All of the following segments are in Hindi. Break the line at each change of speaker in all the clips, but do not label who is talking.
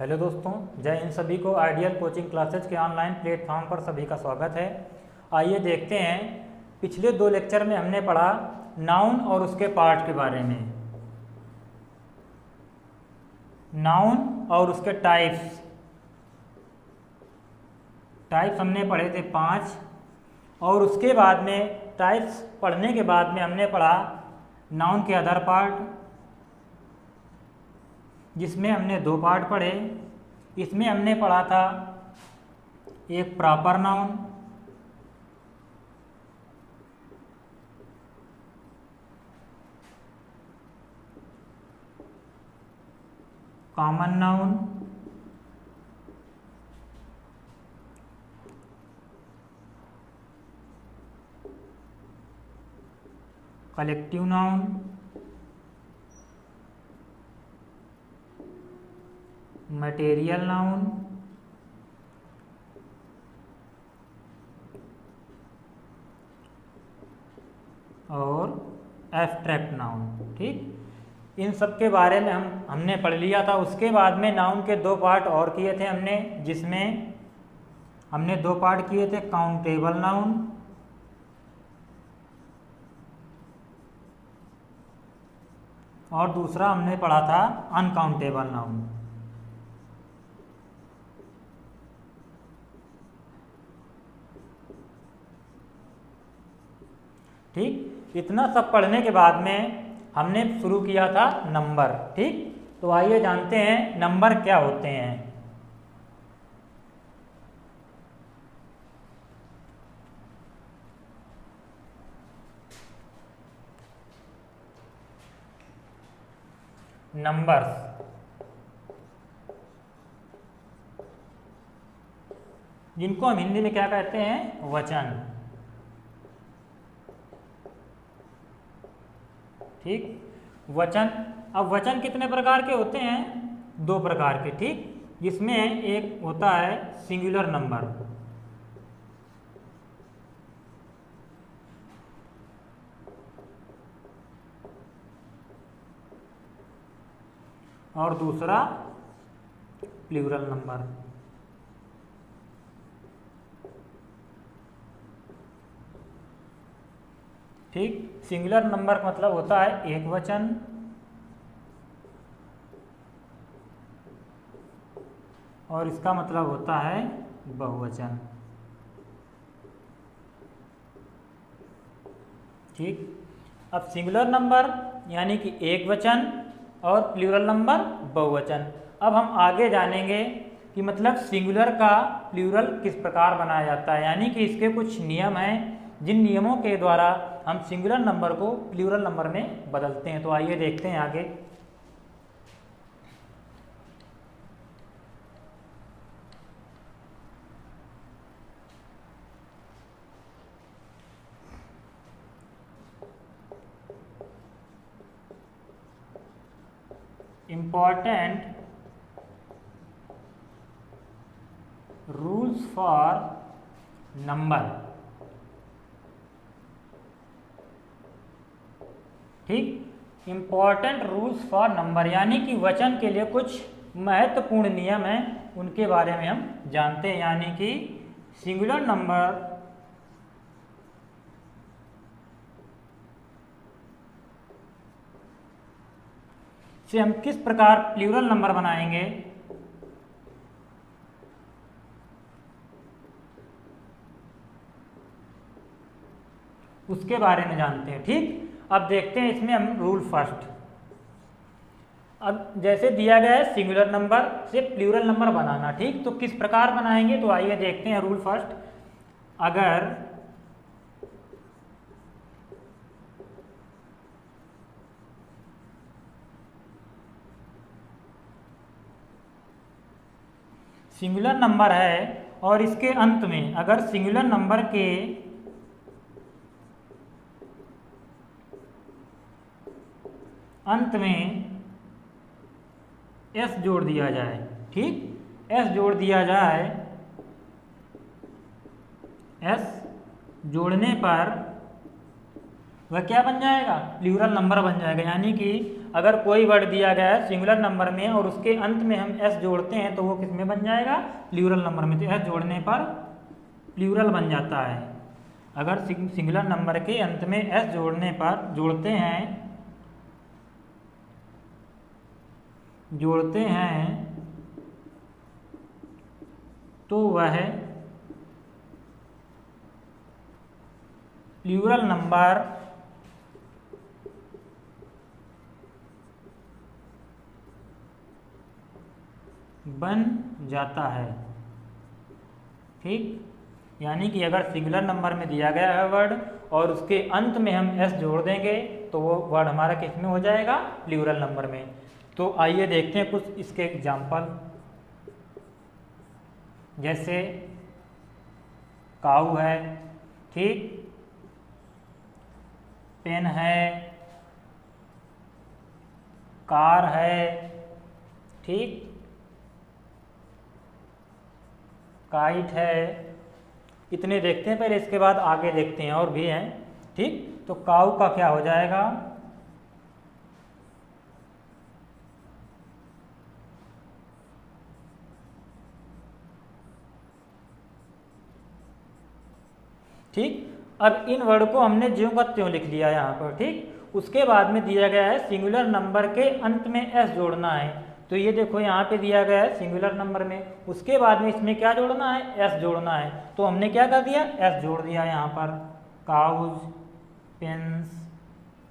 हेलो दोस्तों, जय इन सभी को आइडियल कोचिंग क्लासेज के ऑनलाइन प्लेटफॉर्म पर सभी का स्वागत है। आइए देखते हैं, पिछले 2 लेक्चर में हमने पढ़ा नाउन और उसके पार्ट के बारे में। नाउन और उसके टाइप्स हमने पढ़े थे 5, और उसके बाद में टाइप्स पढ़ने के बाद में हमने पढ़ा नाउन के अदर पार्ट, जिसमें हमने 2 पार्ट पढ़े। इसमें हमने पढ़ा था एक proper noun, common noun, collective noun, material noun, और एब्स्ट्रैक्ट नाउन। ठीक, इन सब के बारे में हमने पढ़ लिया था। उसके बाद में नाउन के 2 पार्ट और किए थे हमने, जिसमें हमने 2 पार्ट किए थे काउंटेबल नाउन और दूसरा हमने पढ़ा था अनकाउंटेबल नाउन। ठीक, इतना सब पढ़ने के बाद में हमने शुरू किया था नंबर। ठीक, तो आइए जानते हैं नंबर क्या होते हैं। नंबर्स, जिनको हम हिंदी में क्या कहते हैं, वचन। ठीक, वचन। अब वचन कितने प्रकार के होते हैं? 2 प्रकार के। ठीक, जिसमें एक होता है सिंगुलर नंबर, और दूसरा प्लूरल नंबर। ठीक, सिंगुलर नंबर का मतलब होता है एक वचन, और इसका मतलब होता है बहुवचन। ठीक, अब सिंगुलर नंबर यानी कि एक वचन और प्लूरल नंबर बहुवचन। अब हम आगे जानेंगे कि मतलब सिंगुलर का प्लूरल किस प्रकार बनाया जाता है, यानी कि इसके कुछ नियम हैं, जिन नियमों के द्वारा हम सिंगुलर नंबर को प्लूरल नंबर में बदलते हैं। तो आइए देखते हैं आगे। Important rules for number. ठीक, इम्पॉर्टेंट रूल्स फॉर नंबर यानी कि वचन के लिए कुछ महत्वपूर्ण नियम हैं, उनके बारे में हम जानते हैं। यानी कि सिंगुलर नंबर से हम किस प्रकार प्लूरल नंबर बनाएंगे, उसके बारे में जानते हैं। ठीक, अब देखते हैं इसमें हम रूल फर्स्ट। अब जैसे दिया गया है सिंगुलर नंबर से प्लूरल नंबर बनाना। ठीक, तो किस प्रकार बनाएंगे, तो आइए देखते हैं रूल फर्स्ट। अगर सिंगुलर नंबर है और इसके अंत में अगर सिंगुलर नंबर के अंत में s जोड़ दिया जाए, ठीक, s जोड़ दिया जाए, s जोड़ने पर वह क्या बन जाएगा, प्लूरल नंबर बन जाएगा। यानी कि अगर कोई वर्ड दिया गया है सिंगुलर नंबर में और उसके अंत में हम एस जोड़ते हैं तो वो किस में बन जाएगा, प्लूरल नंबर में। तो एस जोड़ने पर प्लूरल बन जाता है। अगर सिंगुलर नंबर के अंत में एस जोड़ते हैं तो वह प्लूरल नंबर बन जाता है। ठीक, यानी कि अगर सिंगुलर नंबर में दिया गया है वर्ड और उसके अंत में हम एस जोड़ देंगे तो वो वर्ड हमारा किस में हो जाएगा, प्लूरल नंबर में। तो आइए देखते हैं कुछ इसके एग्जाम्पल। जैसे काऊ है, ठीक, पेन है, कार है, ठीक, काइट है। इतने देखते हैं पहले, इसके बाद आगे देखते हैं और भी हैं। ठीक, तो काऊ का क्या हो जाएगा, ठीक। अब इन वर्ड को हमने ज्यों का त्यों लिख लिया यहाँ पर। ठीक, उसके बाद में दिया गया है सिंगुलर नंबर के अंत में एस जोड़ना है। तो ये देखो यहाँ पे दिया गया है सिंगुलर नंबर में, उसके बाद में इसमें क्या जोड़ना है, एस जोड़ना है। तो हमने क्या कर दिया, एस जोड़ दिया यहाँ पर। काउज, पेन्स,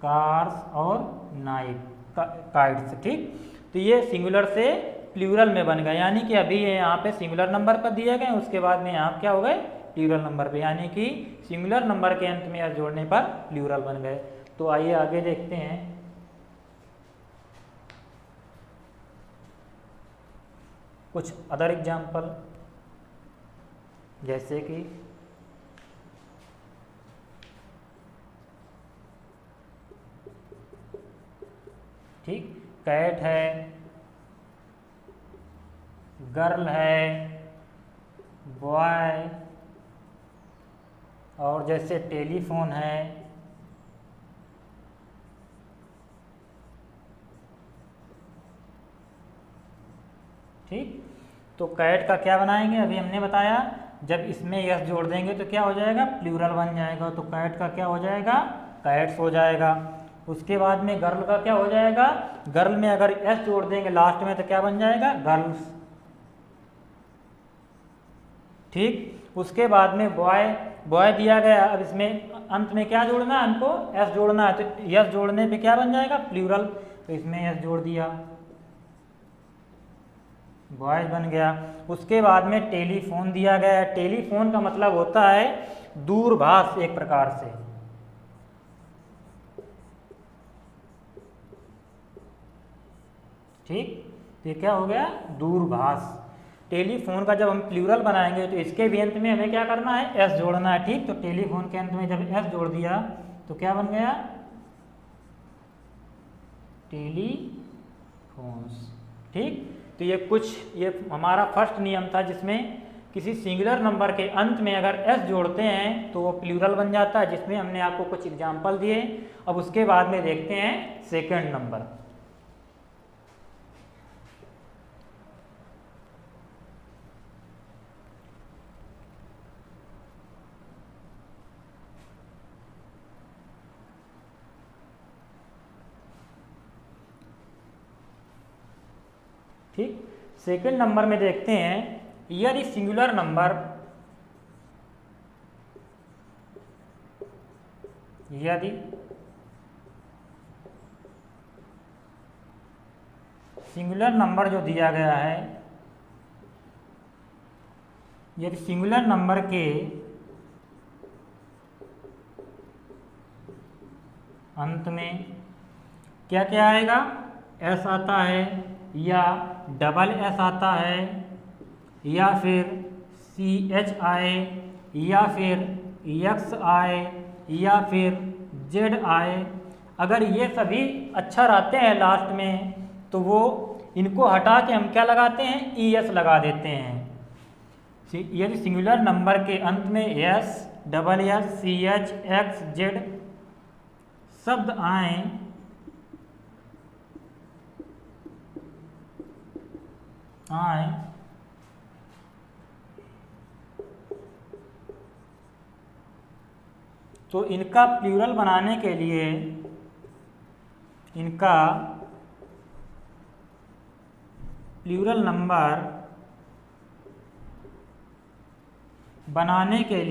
कार्स और नाइफ, काइट्स। ठीक, तो ये सिंगुलर से प्लूरल में बन गए। यानी कि अभी ये यहाँ पे सिंगुलर नंबर पर दिए गए, उसके बाद में यहाँ क्या हो गए, प्लूरल नंबर पे। यानी कि सिंगुलर नंबर के अंत में एस जोड़ने पर प्लूरल बन गए। तो आइए आगे देखते हैं। कुछ अदर एग्जाम्पल, जैसे कि ठीक, कैट है, गर्ल है, बॉय, और जैसे टेलीफोन है, ठीक। तो कैट का क्या बनाएंगे, अभी हमने बताया जब इसमें यस जोड़ देंगे तो क्या हो जाएगा, प्लूरल बन जाएगा। तो कैट का क्या हो जाएगा, कैट्स हो जाएगा। उसके बाद में गर्ल का क्या हो जाएगा, गर्ल में अगर एस जोड़ देंगे लास्ट में तो क्या बन जाएगा, गर्ल्स। ठीक, उसके बाद में बॉय, बॉय दिया गया, अब इसमें अंत में क्या जोड़ना है, हमको एस जोड़ना है। तो यस जोड़ने पे क्या बन जाएगा, प्लूरल। तो इसमें एस जोड़ दिया, बॉयज बन गया। उसके बाद में टेलीफोन दिया गया है। टेलीफोन का मतलब होता है दूरभाष एक प्रकार से। ठीक, तो ये क्या हो गया, दूरभाष। टेलीफोन का जब हम प्लूरल बनाएंगे तो इसके भी अंत में हमें क्या करना है, एस जोड़ना है। ठीक, तो टेलीफोन के अंत में जब एस जोड़ दिया तो क्या बन गया, टेलीफोन्स। ठीक, तो ये हमारा फर्स्ट नियम था जिसमें किसी सिंगुलर नंबर के अंत में अगर एस जोड़ते हैं तो वो प्लूरल बन जाता है, जिसमें हमने आपको कुछ एग्जाम्पल दिए। अब उसके बाद में देखते हैं सेकंड नंबर। ठीक, सेकंड नंबर में देखते हैं, यदि सिंगुलर नंबर, यदि सिंगुलर नंबर जो दिया गया है, यदि सिंगुलर नंबर के अंत में क्या क्या आएगा, एस आता है या डबल एस आता है या फिर सी एच आए या फिर एक्स आए या फिर जेड आए। अगर ये सभी अक्षर आते हैं लास्ट में तो वो इनको हटा के हम क्या लगाते हैं, ई एस लगा देते हैं। यदि सिंगुलर नंबर के अंत में S, double S, C H, X, Z शब्द आए तो इनका प्लूरल बनाने के लिए इनका प्लूरल नंबर बनाने के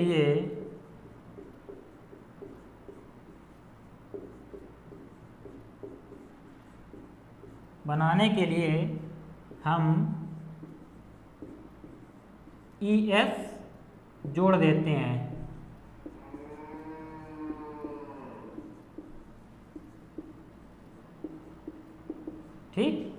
लिए हम ES जोड़ देते हैं। ठीक,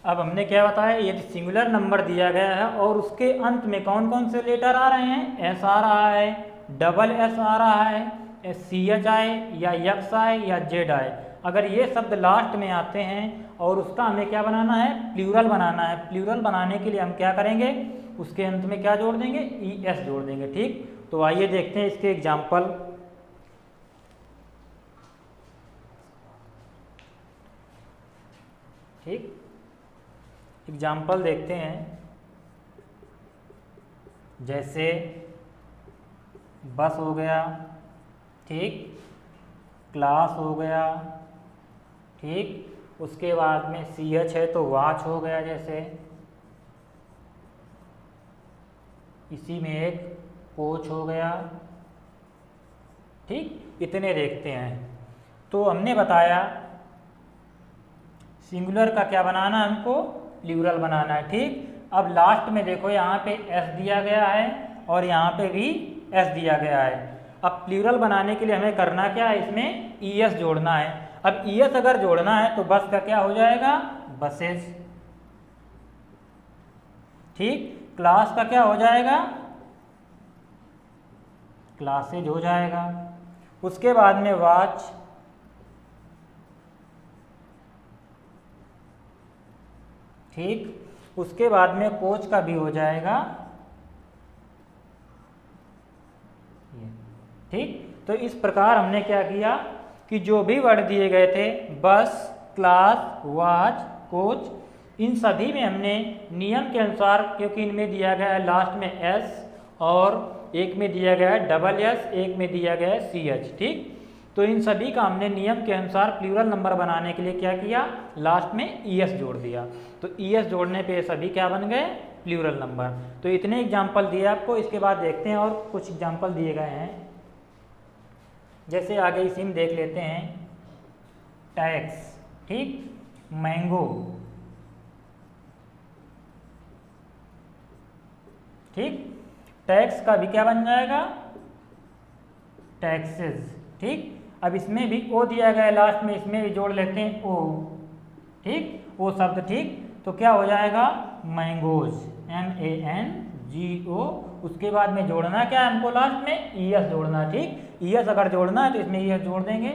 अब हमने क्या बताया, यदि सिंगुलर नंबर दिया गया है और उसके अंत में कौन कौन से लेटर आ रहे हैं, S आ रहा है, डबल S आ रहा है, CH आए या X आए या Z आए, अगर ये शब्द लास्ट में आते हैं और उसका हमें क्या बनाना है, प्लूरल बनाना है। प्लूरल बनाने के लिए हम क्या करेंगे, उसके अंत में क्या जोड़ देंगे, ES जोड़ देंगे। ठीक, तो आइए देखते हैं इसके एग्जाम्पल। ठीक, एग्जाम्पल देखते हैं, जैसे बस हो गया, ठीक, क्लास हो गया, ठीक, उसके बाद में CH है तो वॉच हो गया, जैसे इसी में एक कोच हो गया। ठीक, इतने देखते हैं। तो हमने बताया सिंगुलर का क्या बनाना है, हमको प्लूरल बनाना है। ठीक, अब लास्ट में देखो यहाँ पे S दिया गया है और यहाँ पे भी S दिया गया है। अब प्लूरल बनाने के लिए हमें करना क्या है, इसमें ES जोड़ना है। अब ES अगर जोड़ना है तो बस का क्या हो जाएगा, बसेस। ठीक, क्लास का क्या हो जाएगा, क्लासेज हो जाएगा। उसके बाद में वॉच, ठीक, उसके बाद में कोच का भी हो जाएगा। ठीक, तो इस प्रकार हमने क्या किया कि जो भी वर्ड दिए गए थे, बस, क्लास, वॉच, कोच, इन सभी में हमने नियम के अनुसार, क्योंकि इनमें दिया गया है लास्ट में S और एक में दिया गया है डबल S, एक में दिया गया है CH। ठीक, तो इन सभी का हमने नियम के अनुसार प्लूरल नंबर बनाने के लिए क्या किया, लास्ट में ES जोड़ दिया। तो ES जोड़ने पे ये सभी क्या बन गए, प्लूरल नंबर। तो इतने एग्जाम्पल दिए आपको। इसके बाद देखते हैं और कुछ एग्जाम्पल दिए गए हैं, जैसे आगे इसी में देख लेते हैं, टैक्स, ठीक, मैंगो, ठीक, टैक्स का भी क्या बन जाएगा, टैक्सेस। ठीक, अब इसमें भी O दिया गया है लास्ट में, इसमें भी जोड़ लेते हैं O। ठीक, O शब्द, ठीक, तो क्या हो जाएगा, मैंगोज, MANGO। उसके बाद में जोड़ना क्या है हमको, लास्ट में ES जोड़ना। ठीक, ES अगर जोड़ना है तो इसमें ES जोड़ देंगे।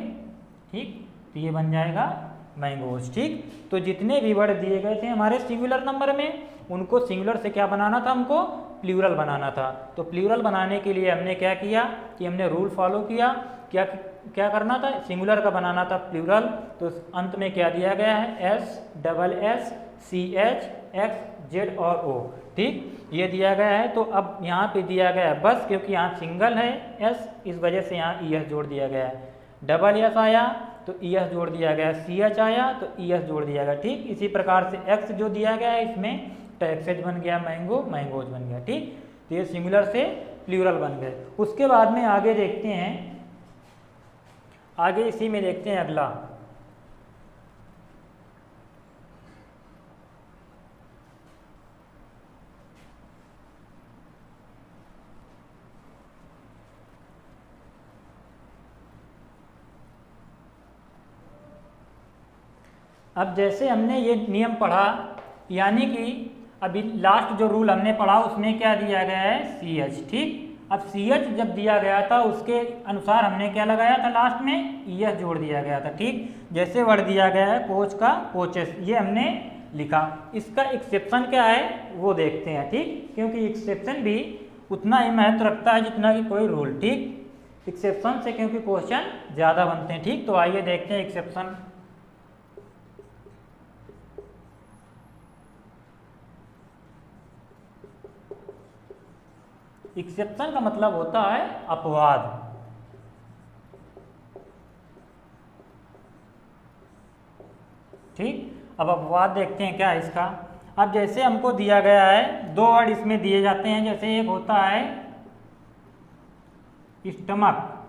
ठीक, तो ये बन जाएगा मैंगोज। ठीक, तो जितने भी वर्ड दिए गए थे हमारे सिंगुलर नंबर में, उनको सिंगुलर से क्या बनाना था, हमको प्लूरल बनाना था। तो प्लूरल बनाने के लिए हमने क्या किया कि हमने रूल फॉलो किया। क्या करना था, सिंगुलर का बनाना था प्लूरल, तो अंत में क्या दिया गया है, S, double S, CH, X, Z और O। ठीक, ये दिया गया है। तो अब यहाँ पे दिया गया है बस, क्योंकि यहाँ सिंगल है S, इस वजह से यहाँ ES जोड़ दिया गया है। डबल S आया तो ES जोड़ दिया गया, CH आया तो ES जोड़ दिया गया। ठीक, इसी प्रकार से X जो दिया गया है, इसमें टैक्सेज बन गया, मैंगो, मैंगोज बन गया। ठीक, तो ये सिंगुलर से प्लूरल बन गए। उसके बाद में आगे देखते हैं, आगे इसी में देखते हैं अगला, अब जैसे हमने ये नियम पढ़ा, यानी कि अभी लास्ट जो रूल हमने पढ़ा उसमें क्या दिया गया है, CH। ठीक, अब CH जब दिया गया था उसके अनुसार हमने क्या लगाया था, लास्ट में ES जोड़ दिया गया था। ठीक, जैसे वर्ड दिया गया है कोच का, कोचेस, ये हमने लिखा। इसका एक्सेप्शन क्या है वो देखते हैं। ठीक, क्योंकि एक्सेप्शन भी उतना ही महत्व रखता है जितना कि कोई रूल। ठीक, एक्सेप्शन से, क्योंकि क्वेश्चन ज़्यादा बनते हैं। ठीक, तो आइए देखते हैं एक्सेप्शन। एक्सेप्शन का मतलब होता है अपवाद। ठीक, अब अपवाद देखते हैं क्या है इसका। अब जैसे हमको दिया गया है, दो वर्ड इसमें दिए जाते हैं, जैसे एक होता है स्टमक,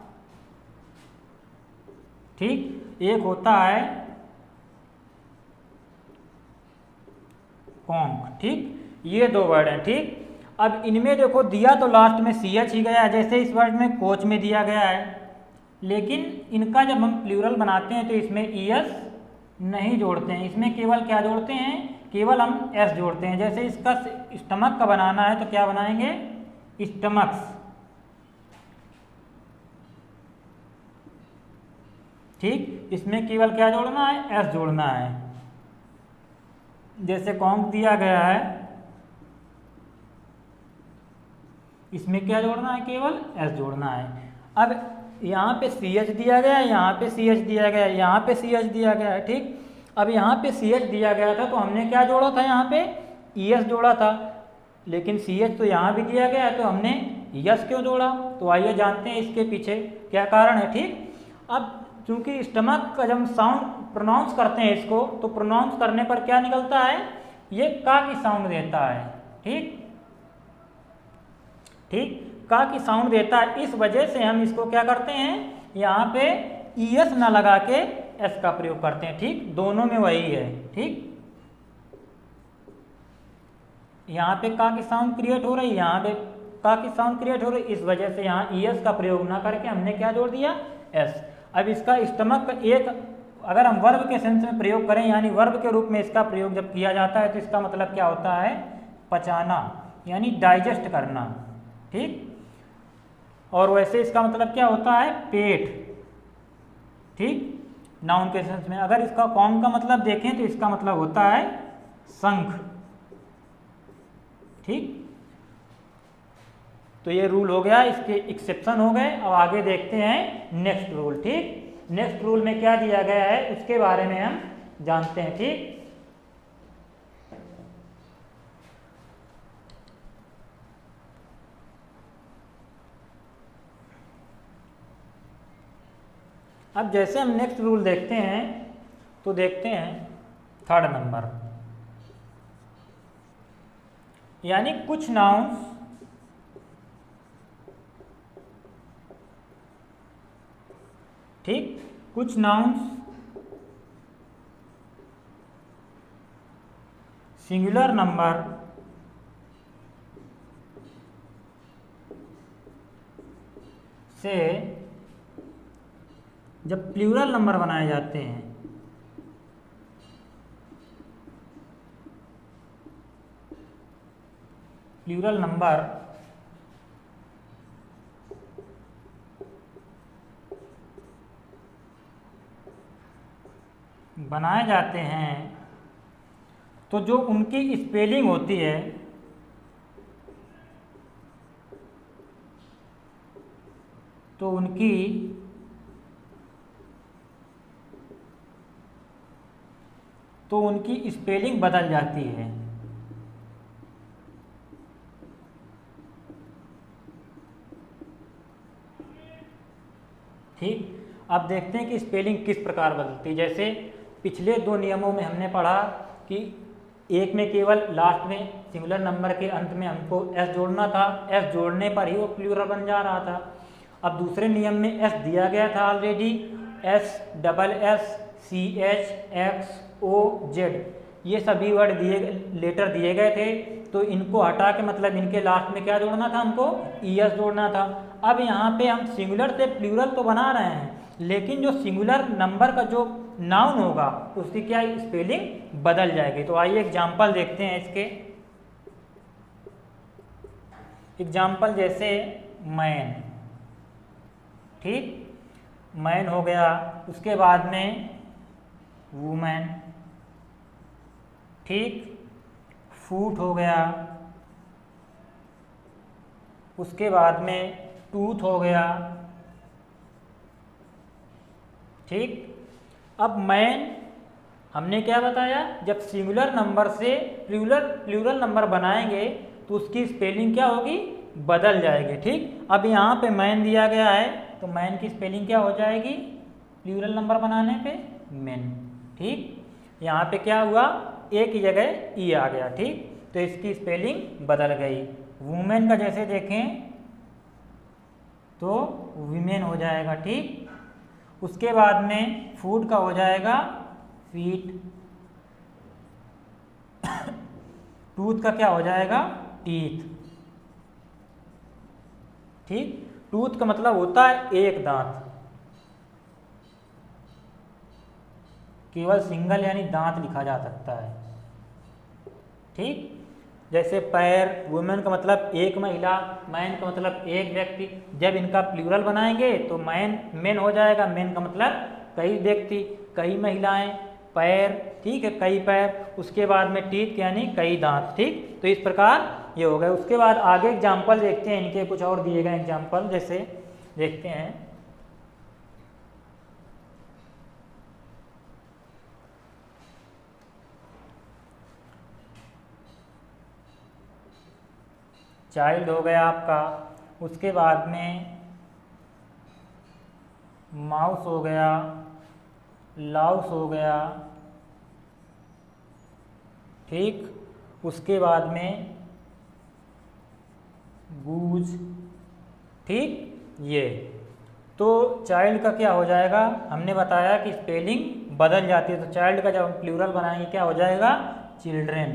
ठीक, एक होता है कॉन्क। ठीक, ये दो वर्ड हैं। ठीक, अब इनमें देखो दिया तो लास्ट में सी एच ही गया है, जैसे इस वर्ड में कोच में दिया गया है, लेकिन इनका जब हम प्लूरल बनाते हैं तो इसमें ई एस नहीं जोड़ते हैं, इसमें केवल क्या जोड़ते हैं, केवल हम एस जोड़ते हैं। जैसे इसका स्टमक का बनाना है तो क्या बनाएंगे, स्टमक्स। ठीक, इसमें केवल क्या जोड़ना है, एस जोड़ना है। जैसे कॉन्क दिया गया है, इसमें क्या जोड़ना है, केवल एस जोड़ना है। अब यहाँ पे सी एच दिया गया है, यहाँ पे सी एच दिया गया है, यहाँ पे सी एच दिया गया है। ठीक, अब यहाँ पे सी एच दिया गया था तो हमने क्या जोड़ा था, यहाँ पे ई एस जोड़ा था, लेकिन सी एच तो यहाँ भी दिया गया है तो हमने यस क्यों जोड़ा। तो आइए जानते हैं इसके पीछे क्या कारण है। ठीक, अब चूंकि स्टमक का जब साउंड प्रोनाउंस करते हैं इसको, तो प्रोनाउंस करने पर क्या निकलता है, ये का की साउंड देता है। ठीक, ठीक, का की साउंड देता है, इस वजह से हम इसको क्या करते हैं, यहाँ पे ई एस ना लगा के एस का प्रयोग करते हैं। ठीक, दोनों में वही है। ठीक, यहाँ पे का की साउंड क्रिएट हो रही है, यहाँ पे का की साउंड क्रिएट हो रही है, इस वजह से यहाँ ई एस का प्रयोग ना करके हमने क्या जोड़ दिया, एस। अब इसका स्टमक का एक, अगर हम वर्ब के सेंस में प्रयोग करें, यानी वर्ब के रूप में इसका प्रयोग जब किया जाता है तो इसका मतलब क्या होता है, पचाना, यानी डाइजेस्ट करना। ठीक, और वैसे इसका मतलब क्या होता है, पेट। ठीक, नाउन के सेंस में। अगर इसका कॉन्क का मतलब देखें तो इसका मतलब होता है शंख। ठीक, तो ये रूल हो गया, इसके एक्सेप्शन हो गए। अब आगे देखते हैं नेक्स्ट रूल। ठीक, नेक्स्ट रूल में क्या दिया गया है उसके बारे में हम जानते हैं। ठीक, अब जैसे हम नेक्स्ट रूल देखते हैं तो देखते हैं थर्ड नंबर, यानी कुछ नाउन्स ठीक, कुछ नाउन्स सिंगुलर नंबर से जब प्लूरल नंबर बनाए जाते हैं, प्लूरल नंबर बनाए जाते हैं तो जो उनकी स्पेलिंग होती है तो उनकी स्पेलिंग बदल जाती है। ठीक, अब देखते हैं कि स्पेलिंग किस प्रकार बदलती है। जैसे पिछले दो नियमों में हमने पढ़ा कि एक में केवल लास्ट में सिंगुलर नंबर के अंत में हमको एस जोड़ना था, एस जोड़ने पर ही वो प्लूरल बन जा रहा था। अब दूसरे नियम में एस दिया गया था already, S, double S, C H, X, O, Z, ये सभी वर्ड लेटर दिए गए थे, तो इनको हटा के मतलब इनके लास्ट में क्या जोड़ना था, हमको ई एस जोड़ना था। अब यहाँ पे हम सिंगुलर से प्लूरल तो बना रहे हैं, लेकिन जो सिंगुलर नंबर का जो नाउन होगा उसकी क्या स्पेलिंग बदल जाएगी। तो आइए एग्जाम्पल देखते हैं इसके। एग्जाम्पल जैसे मैन, ठीक, मैन हो गया, उसके बाद में वुमेन, ठीक, फूट हो गया, उसके बाद में टूथ हो गया, ठीक। अब मैन हमने क्या बताया, जब सिंगुलर नंबर से प्लूरल नंबर बनाएंगे तो उसकी स्पेलिंग क्या होगी, बदल जाएगी। ठीक। अब यहाँ पे मैन दिया गया है तो मैन की स्पेलिंग क्या हो जाएगी, प्लूरल नंबर बनाने पे मैन। ठीक। यहाँ पे क्या हुआ, ए की जगह ई आ गया। ठीक। तो इसकी स्पेलिंग बदल गई। वुमेन का जैसे देखें तो वीमेन हो जाएगा। ठीक। उसके बाद में फूड का हो जाएगा फीट, टूथ का क्या हो जाएगा, टीथ। ठीक। टूथ का मतलब होता है एक दांत, केवल सिंगल यानी दांत लिखा जा सकता है। ठीक। जैसे पैर, वुमेन का मतलब एक महिला, मैन का मतलब एक व्यक्ति। जब इनका प्लूरल बनाएंगे तो मैन हो जाएगा। मैन का मतलब कई व्यक्ति, कई महिलाएं, पैर। ठीक है, कई पैर। उसके बाद में टीथ यानी कई दांत। ठीक। तो इस प्रकार ये हो गए। उसके बाद आगे एग्जाम्पल देखते हैं, इनके कुछ और दिए गए एग्जाम्पल जैसे देखते हैं। चाइल्ड हो गया आपका, उसके बाद में माउस हो गया, लाउस हो गया। ठीक। उसके बाद में गूज। ठीक। ये तो चाइल्ड का क्या हो जाएगा, हमने बताया कि स्पेलिंग बदल जाती है। तो चाइल्ड का जब हम प्लूरल बनाएंगे क्या हो जाएगा, चिल्ड्रेन।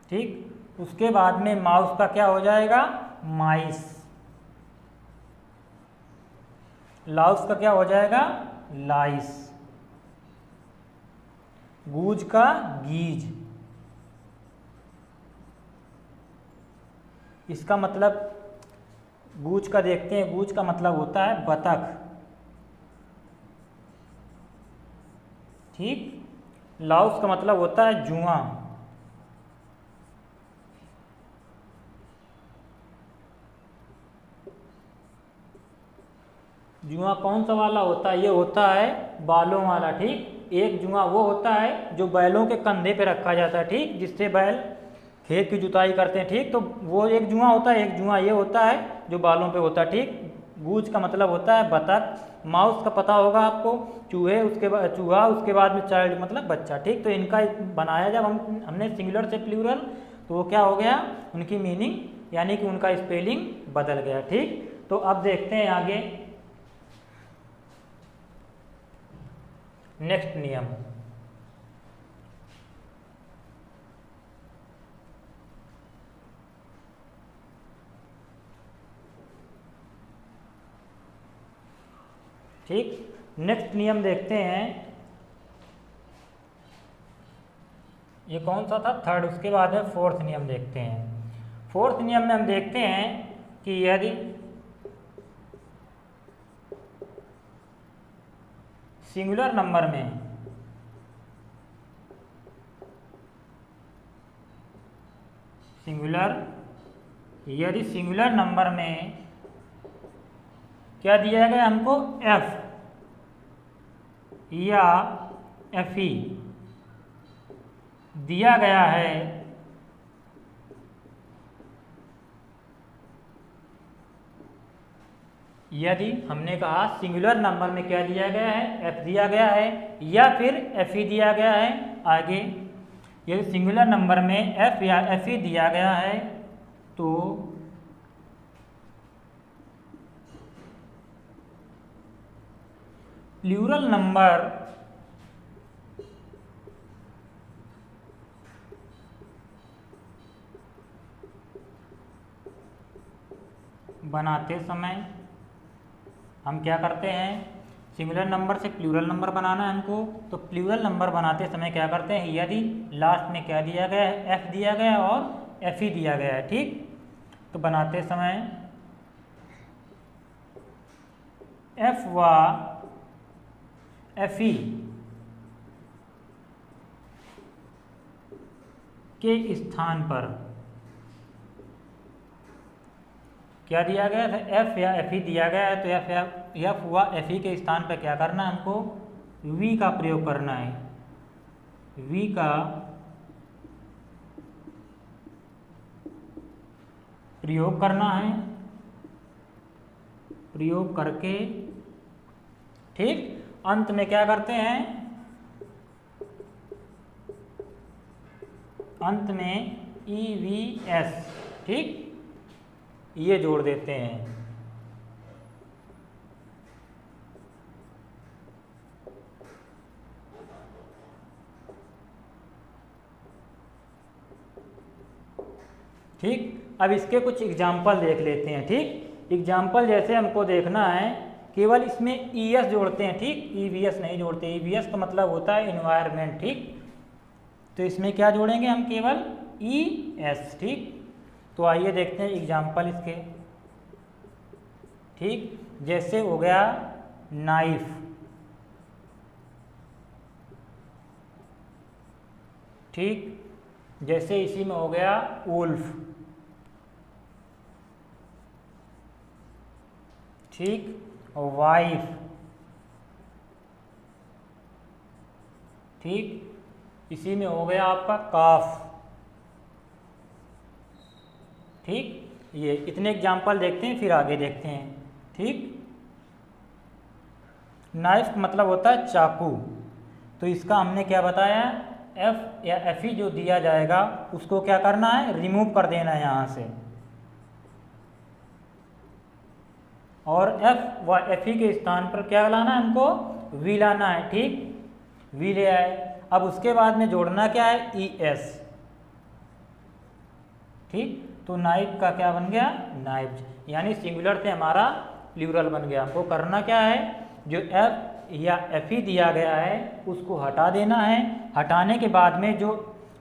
ठीक। उसके बाद में माउस का क्या हो जाएगा, माइस। लाउस का क्या हो जाएगा, लाइस। गूज का गीज। इसका मतलब गूज का देखते हैं, गूज का मतलब होता है बतख। ठीक। लाउस का मतलब होता है जुआ। जुआ कौन सा वाला होता है, ये होता है बालों वाला। ठीक। एक जुआ वो होता है जो बैलों के कंधे पे रखा जाता है। ठीक। जिससे बैल खेत की जुताई करते हैं। ठीक। तो वो एक जुआ होता है। एक जुआ ये होता है जो बालों पे होता है। ठीक। गूज का मतलब होता है बतख। माउस का पता होगा आपको, चूहे, उसके बाद चूहा, उसके बाद में चाइल्ड मतलब बच्चा। ठीक। तो इनका बनाया जब हमने सिंगुलर से प्लूरल तो वो क्या हो गया, उनकी मीनिंग यानी कि उनका स्पेलिंग बदल गया। ठीक। तो अब देखते हैं आगे नेक्स्ट नियम। ठीक। नेक्स्ट नियम देखते हैं, ये कौन सा था, थर्ड। उसके बाद है फोर्थ नियम देखते हैं। फोर्थ नियम में हम देखते हैं कि यदि सिंगुलर नंबर में यदि सिंगुलर नंबर में क्या दिया गया हमको, एफ या एफई दिया गया है यदि हमने कहा सिंगुलर नंबर में क्या दिया गया है, एफ दिया गया है या फिर एफ ई दिया गया है। आगे यदि सिंगुलर नंबर में एफ या एफ ई दिया गया है तो प्लूरल नंबर बनाते समय हम क्या करते हैं, सिंगुलर नंबर से प्लूरल नंबर बनाना है हमको, तो प्लूरल नंबर बनाते समय क्या करते हैं, यदि लास्ट में क्या दिया गया है, एफ दिया गया है और एफ ई दिया गया है। ठीक। तो बनाते समय एफ व एफ ई के स्थान पर क्या दिया गया था, एफ या एफ ई दिया गया है, तो एफ हुआ, एफ ई के स्थान पर क्या करना है हमको, वी का प्रयोग करना है, वी का प्रयोग करना है, प्रयोग करके ठीक अंत में क्या करते हैं, अंत में ई वी एस ठीक ये जोड़ देते हैं। ठीक, अब इसके कुछ एग्जाम्पल देख लेते हैं। ठीक, एग्जाम्पल जैसे हमको देखना है, केवल इसमें ई एस जोड़ते हैं, ठीक, ई वी एस नहीं जोड़ते। ई वी एस का मतलब होता है इन्वायरमेंट, ठीक, तो इसमें क्या जोड़ेंगे हम, केवल ई एस। ठीक, तो आइए देखते हैं एग्जाम्पल इसके। ठीक, जैसे हो गया नाइफ, ठीक, जैसे इसी में हो गया वुल्फ, ठीक, और वाइफ, ठीक, इसी में हो गया आपका काफ। ठीक, ये इतने एग्जाम्पल देखते हैं, फिर आगे देखते हैं। ठीक, नाइफ मतलब होता है चाकू, तो इसका हमने क्या बताया, एफ या एफ ई जो दिया जाएगा उसको क्या करना है, रिमूव कर देना है यहाँ से, और एफ व एफ ई के स्थान पर क्या लाना है हमको, वी लाना है। ठीक, वी ले आए। अब उसके बाद में जोड़ना क्या है, ई एस। ठीक, तो नाइफ का क्या बन गया, नाइफ, यानी सिंगुलर से हमारा प्लूरल बन गया। हमको करना क्या है, जो एफ या एफ ई दिया गया है उसको हटा देना है, हटाने के बाद में जो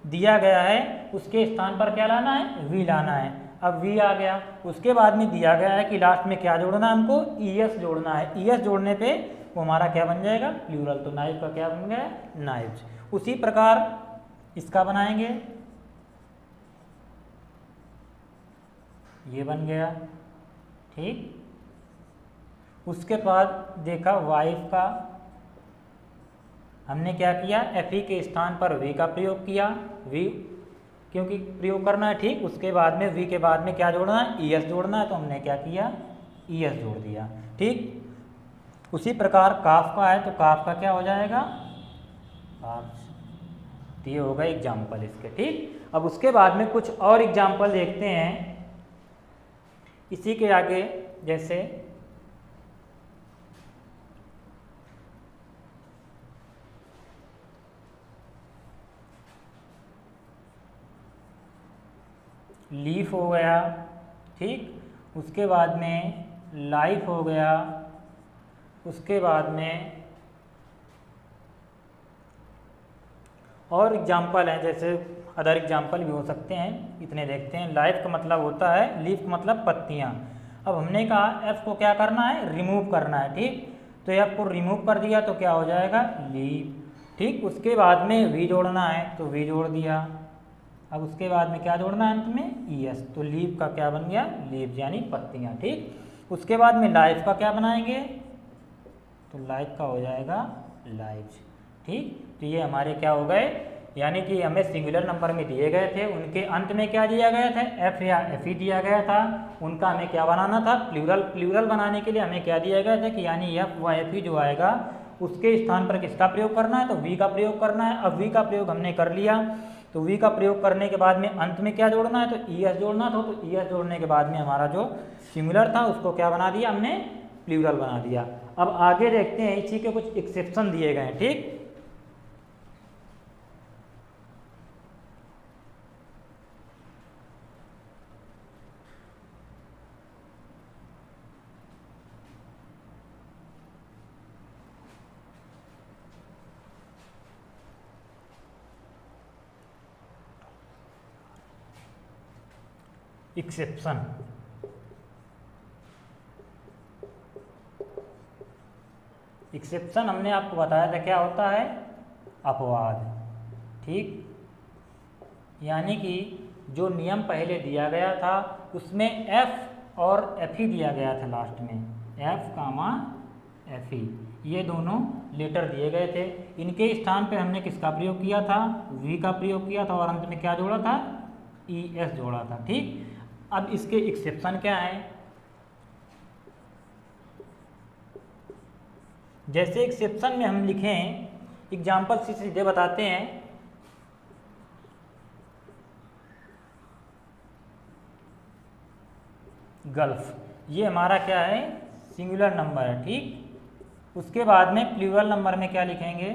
दिया गया है उसके स्थान पर क्या लाना है, वी लाना है। अब वी आ गया, उसके बाद में दिया गया है कि लास्ट में क्या जोड़ना है हमको, ई एस जोड़ना है। ई एस जोड़ने पे वो हमारा क्या बन जाएगा, प्लूरल, तो नाइफ का क्या बन गया, नाइफ्स। उसी प्रकार इसका बनाएंगे, ये बन गया। ठीक, उसके बाद देखा वाइफ का, हमने क्या किया, एफ ई के स्थान पर वी का प्रयोग किया, वी क्योंकि प्रयोग करना है। ठीक, उसके बाद में वी के बाद में क्या जोड़ना है, ई एस जोड़ना है, तो हमने क्या किया, ई एस जोड़ दिया। ठीक, उसी प्रकार काफ का है, तो काफ का क्या हो जाएगा, काफ। तो ये होगा एग्जाम्पल इसके। ठीक, अब उसके बाद में कुछ और एग्जाम्पल देखते हैं इसी के आगे, जैसे लीफ हो गया। ठीक, उसके बाद में लाइफ हो गया, उसके बाद में और एग्जाम्पल हैं, जैसे अदर एग्जाम्पल भी हो सकते हैं, इतने देखते हैं। लाइफ का मतलब होता है, लीफ का मतलब पत्तियाँ। अब हमने कहा एफ को क्या करना है, रिमूव करना है। ठीक, तो एफ को रिमूव कर दिया तो क्या हो जाएगा, लीफ। ठीक, उसके बाद में वी जोड़ना है, तो वी जोड़ दिया। अब उसके बाद में क्या जोड़ना है अंत में, ई एस, तो लीफ का क्या बन गया, लीफ यानी पत्तियाँ। ठीक, उसके बाद में लाइफ का क्या बनाएंगे, तो लाइफ का हो जाएगा लाइव्स। ठीक, तो ये हमारे क्या हो गए, यानी कि हमें सिंगुलर नंबर में दिए गए थे, उनके अंत में क्या दिया गया था, एफ या एफ ई दिया गया था, उनका हमें क्या बनाना था, प्लूरल। प्लूरल बनाने के लिए हमें क्या दिया गया था कि यानी एफ व एफ ई जो आएगा उसके स्थान पर किसका प्रयोग करना है, तो वी का प्रयोग करना है। अब वी का प्रयोग हमने कर लिया, तो वी का प्रयोग करने के बाद में अंत में क्या जोड़ना है, तो ई एस जोड़ना था। तो ई एस जोड़ने के बाद में हमारा जो सिंगुलर था उसको क्या बना दिया हमने, प्लूरल बना दिया। अब आगे देखते हैं, इसी के कुछ एक्सेप्शन दिए गए हैं। ठीक, एक्सेप्शन, एक्सेप्शन हमने आपको बताया था क्या होता है, अपवाद। ठीक, यानी कि जो नियम पहले दिया गया था उसमें एफ और एफ ई दिया गया था लास्ट में, एफ कामा एफ ई, ये दोनों लेटर दिए गए थे। इनके स्थान पे हमने किसका प्रयोग किया था, वी का प्रयोग किया था और अंत में क्या जोड़ा था, ई एस जोड़ा था। ठीक, अब इसके एक्सेप्शन क्या है, जैसे एक्सेप्शन में हम लिखें, एग्जाम्पल से सीधे बताते हैं। गल्फ, ये हमारा क्या है, सिंगुलर नंबर है। ठीक, उसके बाद में प्लूरल नंबर में क्या लिखेंगे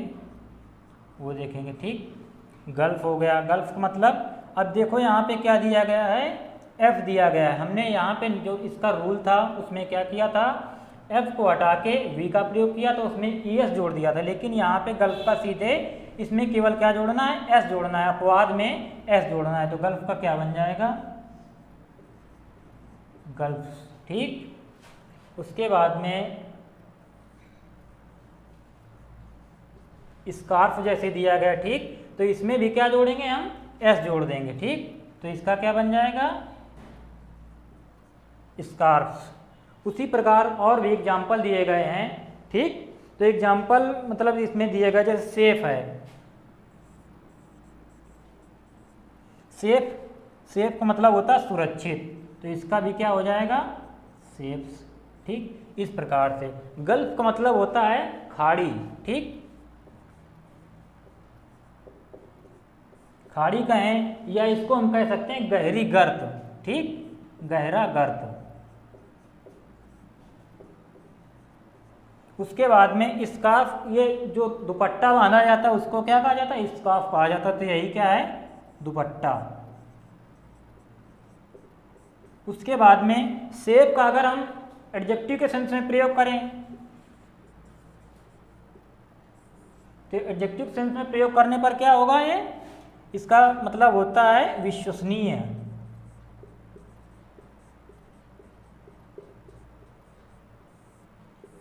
वो देखेंगे। ठीक, गल्फ हो गया। गल्फ का मतलब, अब देखो यहाँ पे क्या दिया गया है, एफ दिया गया है। हमने यहाँ पे जो इसका रूल था उसमें क्या किया था, एफ को हटा के वी का प्रयोग किया तो उसमें ई एस जोड़ दिया था। लेकिन यहाँ पे गल्फ का सीधे इसमें केवल क्या जोड़ना है, एस जोड़ना है, अपवाद में एस जोड़ना है। तो गल्फ का क्या बन जाएगा, गल्फ। ठीक, उसके बाद में स्कार्फ जैसे दिया गया। ठीक, तो इसमें भी क्या जोड़ेंगे हम, एस जोड़ देंगे। ठीक, तो इसका क्या बन जाएगा, स्कार्फ। उसी प्रकार और भी एग्जाम्पल दिए गए हैं। ठीक, तो एग्जाम्पल मतलब इसमें दिए गए, जैसे सेफ है, सेफ, सेफ का मतलब होता है सुरक्षित, तो इसका भी क्या हो जाएगा, सेफ्स। ठीक, इस प्रकार से। गल्फ का मतलब होता है खाड़ी। ठीक, खाड़ी कहें या इसको हम कह सकते हैं गहरी गर्त। ठीक, गहरा गर्त। उसके बाद में स्कार्फ, ये जो दुपट्टा बांधा जाता है उसको क्या कहा जाता है, स्कार्फ कहा जाता है। तो यही क्या है, दुपट्टा। उसके बाद में सेफ का अगर हम एडजेक्टिव के सेंस में प्रयोग करें, तो एडजेक्टिव सेंस में प्रयोग करने पर क्या होगा, ये इसका मतलब होता है विश्वसनीय।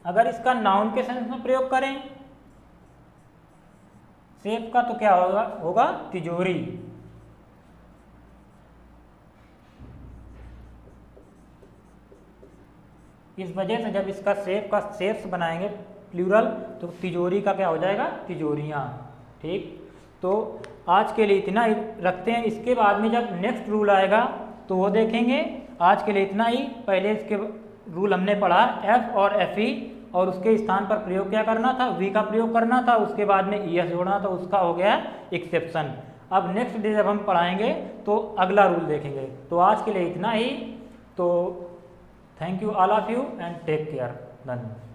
अगर इसका नाउन के सेंस में प्रयोग करें सेफ का, तो क्या होगा, होगा तिजोरी। इस वजह से जब इसका सेफ का सेफ्स बनाएंगे प्लूरल, तो तिजोरी का क्या हो जाएगा, तिजोरियां। ठीक, तो आज के लिए इतना ही रखते हैं। इसके बाद में जब नेक्स्ट रूल आएगा तो वो देखेंगे। आज के लिए इतना ही। पहले इसके रूल हमने पढ़ा, एफ और एफ ई, और उसके स्थान पर प्रयोग क्या करना था, वी का प्रयोग करना था। उसके बाद में ई एस जोड़ना था, उसका हो गया एक्सेप्शन। अब नेक्स्ट डे जब हम पढ़ाएंगे तो अगला रूल देखेंगे। तो आज के लिए इतना ही। तो thank you all of you and take care. धन्यवाद।